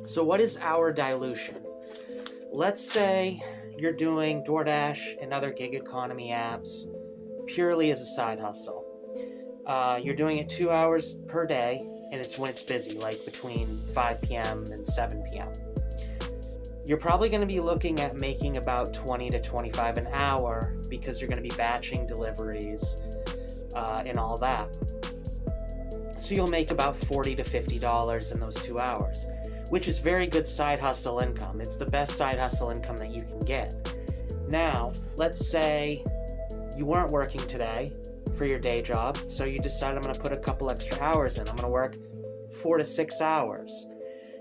So what is our dilution? Let's say you're doing DoorDash and other gig economy apps purely as a side hustle. You're doing it 2 hours per day, and it's when it's busy, like between 5 p.m. and 7 p.m. You're probably going to be looking at making about 20 to 25 an hour because you're going to be batching deliveries and all that. So you'll make about $40 to $50 in those 2 hours, which is very good side hustle income. It's the best side hustle income that you can get. Now, let's say you weren't working today for your day job, so you decide I'm going to put a couple extra hours in. I'm going to work 4 to 6 hours.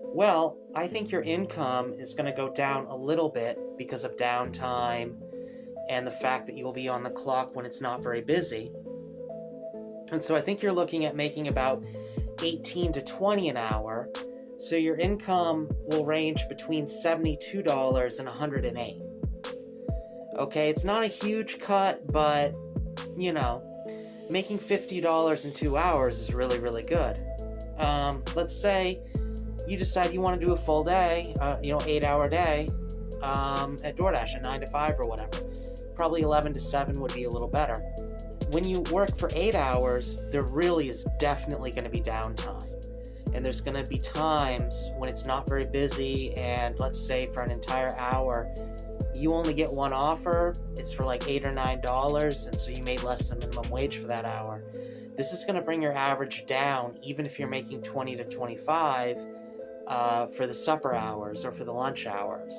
Well, I think your income is going to go down a little bit because of downtime and the fact that you'll be on the clock when it's not very busy. And so I think you're looking at making about 18 to 20 an hour. So your income will range between $72 and $108. Okay, it's not a huge cut, but, you know, making $50 in 2 hours is really, really good. Let's say you decide you want to do a full day, 8-hour day at DoorDash, a 9 to 5 or whatever. Probably 11 to 7 would be a little better. When you work for 8 hours, there really is definitely going to be downtime. And there's going to be times when it's not very busy, and let's say for an entire hour, you only get one offer. It's for like $8 or $9, and so you made less than minimum wage for that hour. This is going to bring your average down, even if you're making 20 to 25 for the supper hours or for the lunch hours.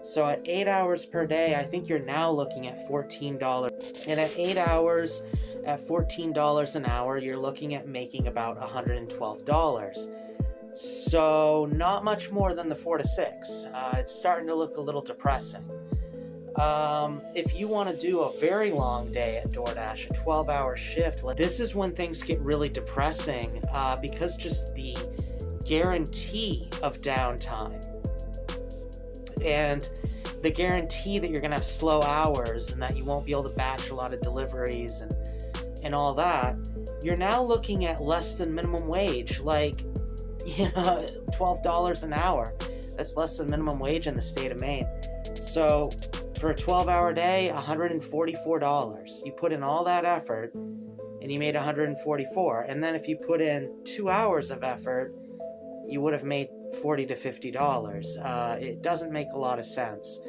So at 8 hours per day, I think you're now looking at $14. And at 8 hours, at $14 an hour, you're looking at making about $112. So not much more than the 4 to 6. It's starting to look a little depressing. If you want to do a very long day at DoorDash, a 12-hour shift, this is when things get really depressing because just the guarantee of downtime and the guarantee that you're going to have slow hours and that you won't be able to batch a lot of deliveries and all that, you're now looking at less than minimum wage, like, $12 an hour. That's less than minimum wage in the state of Maine. So for a 12-hour day, $144. You put in all that effort and you made $144. And then if you put in 2 hours of effort, you would have made $40 to $50. It doesn't make a lot of sense.